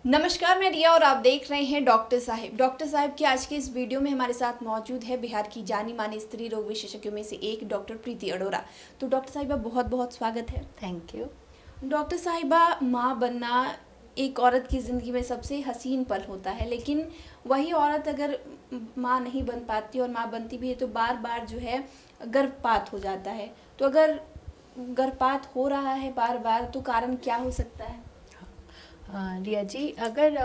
नमस्कार, मैं रिया और आप देख रहे हैं डॉक्टर साहिब। डॉक्टर साहिब की आज के इस वीडियो में हमारे साथ मौजूद है बिहार की जानी मानी स्त्री रोग विशेषज्ञों में से एक डॉक्टर प्रीति अरोरा। तो डॉक्टर साहिबा, बहुत बहुत स्वागत है। Thank you. डॉक्टर साहिबा, माँ बनना एक औरत की ज़िंदगी में सबसे हसीन पल होता है, लेकिन वही औरत अगर माँ नहीं बन पाती और माँ बनती भी है तो बार बार जो है गर्भपात हो जाता है। तो अगर गर्भपात हो रहा है बार बार तो कारण क्या हो सकता है? रिया जी, अगर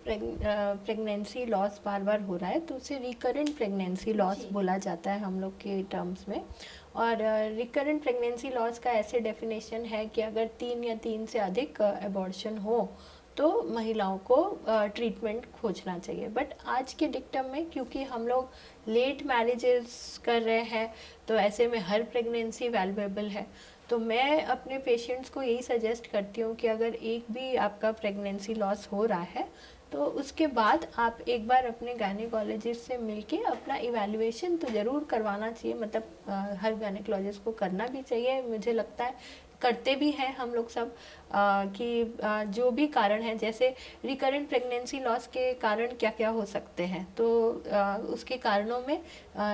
प्रेगनेंसी लॉस बार बार हो रहा है तो उसे रिकरेंट प्रेगनेंसी लॉस जी। बोला जाता है हम लोग के टर्म्स में। और रिकरेंट प्रेगनेंसी लॉस का ऐसे डेफिनेशन है कि अगर 3 से अधिक अबॉर्शन हो तो महिलाओं को ट्रीटमेंट खोजना चाहिए। बट आज के डिक्टम में क्योंकि हम लोग लेट मैरिजेस कर रहे हैं तो ऐसे में हर प्रेगनेंसी वैल्यूएबल है। तो मैं अपने पेशेंट्स को यही सजेस्ट करती हूँ कि अगर एक भी आपका प्रेगनेंसी लॉस हो रहा है तो उसके बाद आप एक बार अपने गायनेकोलॉजिस्ट से मिलके अपना इवैल्यूएशन तो ज़रूर करवाना चाहिए। मतलब हर गायनेकोलॉजिस्ट को करना भी चाहिए, मुझे लगता है करते भी हैं हम लोग सब। कि जो भी कारण है, जैसे रिकरेंट प्रेगनेंसी लॉस के कारण क्या क्या हो सकते हैं, तो उसके कारणों में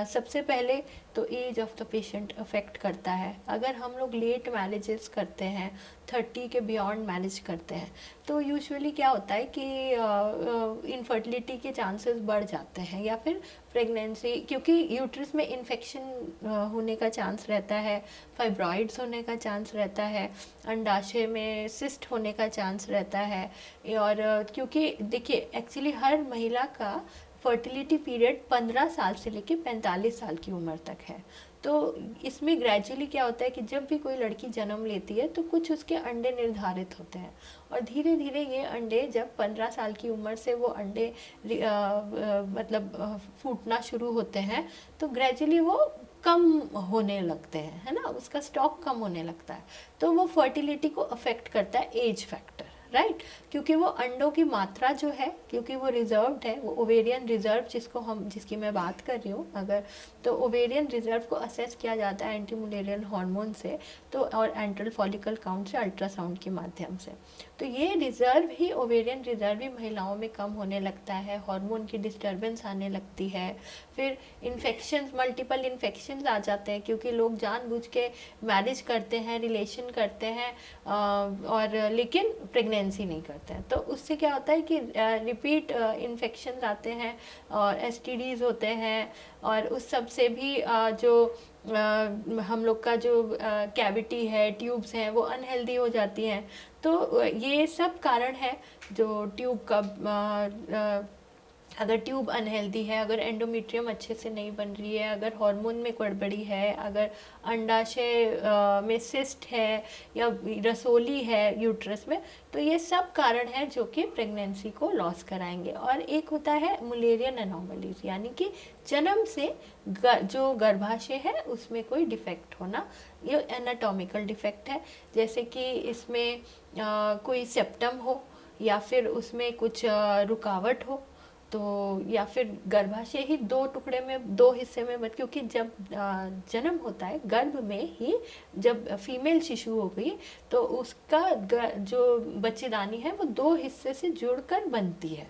सबसे पहले तो age of the patient affect करता है। अगर हम लोग लेट मैरिजेस करते हैं, 30 के बियॉन्ड मैरिज करते हैं, तो यूजुअली क्या होता है कि इनफर्टिलिटी के चांसेस बढ़ जाते हैं, या फिर प्रेगनेंसी क्योंकि यूट्रस में इन्फेक्शन होने का चांस रहता है, फाइब्रॉइड्स होने का चांस रहता है, अंडाशय में सिस्ट होने का चांस रहता है। और क्योंकि देखिए एक्चुअली हर महिला का फर्टिलिटी पीरियड 15 साल से लेकर 45 साल की उम्र तक है। तो इसमें ग्रेजुअली क्या होता है कि जब भी कोई लड़की जन्म लेती है तो कुछ उसके अंडे निर्धारित होते हैं, और धीरे धीरे ये अंडे जब 15 साल की उम्र से वो अंडे मतलब फूटना शुरू होते हैं तो ग्रेजुअली वो कम होने लगते हैं, है ना, उसका स्टॉक कम होने लगता है। तो वो फर्टिलिटी को अफेक्ट करता है एज फैक्टर, राइट। क्योंकि वो अंडों की मात्रा जो है, क्योंकि वो रिजर्व्ड है, वो ओवेरियन रिजर्व जिसकी मैं बात कर रही हूँ, अगर तो ओवेरियन रिजर्व को असेस किया जाता है एंटीमुलेरियन हार्मोन से, तो और एंट्रल फॉलिकल काउंट से, अल्ट्रासाउंड के माध्यम से। तो ये रिजर्व ही, ओवेरियन रिजर्व ही महिलाओं में कम होने लगता है, हार्मोन की डिस्टर्बेंस आने लगती है, फिर इन्फेक्शन, मल्टीपल इन्फेक्शन आ जाते हैं क्योंकि लोग जानबूझ के मैरिज करते हैं, रिलेशन करते हैं और लेकिन प्रेगनेंसी नहीं करते हैं। तो उससे क्या होता है कि रिपीट इन्फेक्शन आते हैं और एसटीडीज होते हैं, और उस सब से भी जो हम लोग का जो कैविटी है, ट्यूब्स हैं, वो अनहेल्दी हो जाती हैं। तो ये सब कारण है जो ट्यूब का अगर ट्यूब अनहेल्दी है, अगर एंडोमेट्रियम अच्छे से नहीं बन रही है, अगर हार्मोन में गड़बड़ी है, अगर अंडाशय में सिस्ट है या रसोली है यूट्रस में, तो ये सब कारण है जो कि प्रेगनेंसी को लॉस कराएंगे। और एक होता है मुलेरियन एनोमलीज, यानी कि जन्म से जो गर्भाशय है उसमें कोई डिफेक्ट होना, ये एनाटॉमिकल डिफेक्ट है। जैसे कि इसमें कोई सेप्टम हो, या फिर उसमें कुछ रुकावट हो, तो या फिर गर्भाशय ही दो टुकड़े में, दो हिस्से में मत, क्योंकि जब जन्म होता है गर्भ में ही, जब फीमेल शिशु हो गई तो उसका जो बच्चेदानी है वो दो हिस्से से जुड़कर बनती है।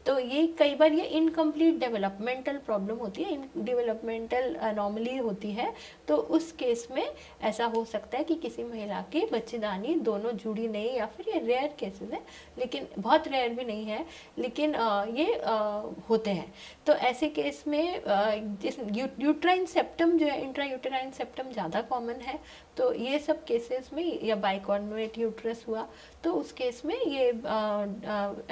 तो ये कई बार ये इनकम्प्लीट डेवलपमेंटल प्रॉब्लम होती है, इन डेवलपमेंटल अनोमली होती है। तो उस केस में ऐसा हो सकता है कि किसी महिला की बच्चेदानी दोनों जुड़ी नहीं, या फिर ये रेयर केसेस है, लेकिन बहुत रेयर भी नहीं है, लेकिन ये होते हैं। तो ऐसे केस में जिस यूट्राइन सेप्टम जो है, इंट्रा यूटेराइन सेप्टम ज़्यादा कॉमन है। तो ये सब केसेस में, या बाइकॉन्वेट यूट्रस हुआ तो उस केस में ये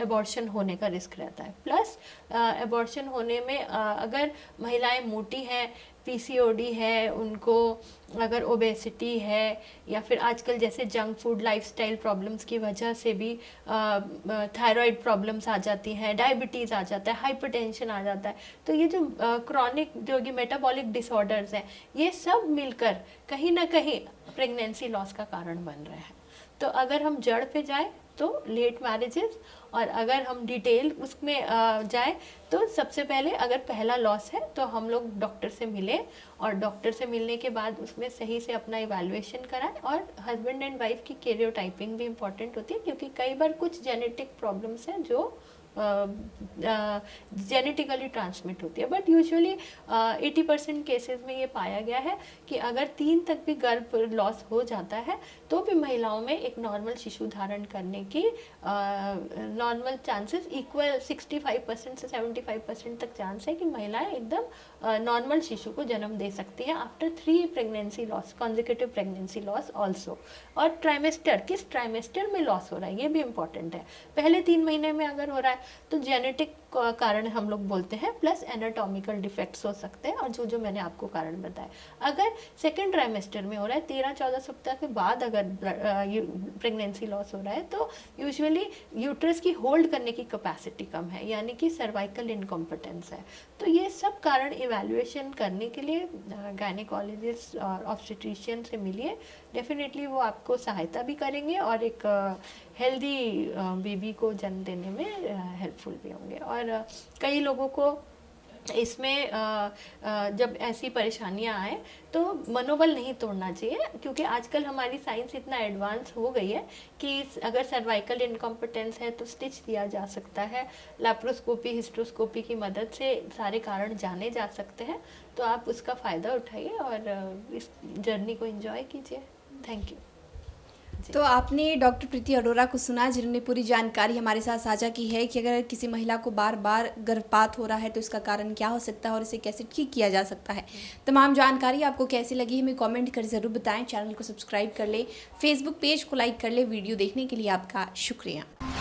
एबॉर्शन होने का रिस्क रहता है। प्लस एबॉर्शन होने में अगर महिलाएं मोटी हैं, पीसीओडी है उनको, अगर ओबेसिटी है, या फिर आजकल जैसे जंक फूड लाइफस्टाइल प्रॉब्लम्स की वजह से भी थायराइड प्रॉब्लम्स आ जाती हैं, डायबिटीज़ आ जाता है, हाइपरटेंशन आ जाता है। तो ये जो क्रॉनिक जो ये मेटाबॉलिक डिसऑर्डर्स हैं, ये सब मिलकर कहीं ना कहीं प्रेगनेंसी लॉस का कारण बन रहे हैं। तो अगर हम जड़ पे जाएं तो लेट मैरिजेस और अगर हम डिटेल उसमें जाए तो सबसे पहले अगर पहला लॉस है तो हम लोग डॉक्टर से मिले, और डॉक्टर से मिलने के बाद उसमें सही से अपना इवैल्यूएशन कराएं। और हस्बैंड एंड वाइफ की कैरियोटाइपिंग भी इम्पॉर्टेंट होती है, क्योंकि कई बार कुछ जेनेटिक प्रॉब्लम्स हैं जो जेनेटिकली ट्रांसमिट होती है, बट यूजुअली 80% केसेस में ये पाया गया है कि अगर 3 तक भी गर्भ लॉस हो जाता है तो भी महिलाओं में एक नॉर्मल शिशु धारण करने की नॉर्मल चांसेस इक्वल 65% से 75% तक चांस है कि महिलाएं एकदम नॉर्मल शिशु को जन्म दे सकती है after 3 pregnancy loss, consecutive pregnancy loss also. और ट्राइमेस्टर, किस ट्राइमेस्टर में लॉस हो रहा है ये भी इम्पॉर्टेंट है। पहले 3 महीने में अगर हो रहा है तो जेनेटिक कारण हम लोग बोलते हैं, प्लस एनाटॉमिकल डिफेक्ट्स हो सकते हैं, और जो मैंने आपको कारण बताए। अगर सेकेंड ट्राइमेस्टर में हो रहा है, 13-14 सप्ताह के बाद अगर प्रेगनेंसी लॉस हो रहा है, तो यूजुअली यूट्रस की होल्ड करने की कैपेसिटी कम है, यानी कि सर्वाइकल इनकॉम्पिटेंस है। तो ये सब कारण इवैल्यूएशन करने के लिए गायनेकोलॉजिस्ट और ऑब्स्टेट्रिशियन से मिलिए, डेफिनेटली वो आपको सहायता भी करेंगे और एक हेल्दी बेबी को जन्म देने में हेल्पफुल भी होंगे। और कई लोगों को इसमें जब ऐसी परेशानियां आए तो मनोबल नहीं तोड़ना चाहिए, क्योंकि आजकल हमारी साइंस इतना एडवांस हो गई है कि अगर सर्वाइकल इनकॉम्पिटेंस है तो स्टिच दिया जा सकता है, लैप्रोस्कोपी, हिस्ट्रोस्कोपी की मदद से सारे कारण जाने जा सकते हैं। तो आप उसका फ़ायदा उठाइए और इस जर्नी को एंजॉय कीजिए। Thank you. तो आपने डॉक्टर प्रीति अरोरा को सुना, जिन्होंने पूरी जानकारी हमारे साथ साझा की है कि अगर किसी महिला को बार बार गर्भपात हो रहा है तो इसका कारण क्या हो सकता है और इसे कैसे ठीक किया जा सकता है। तमाम जानकारी आपको कैसी लगी हमें कमेंट कर ज़रूर बताएं। चैनल को सब्सक्राइब कर ले, फेसबुक पेज को लाइक कर ले। वीडियो देखने के लिए आपका शुक्रिया।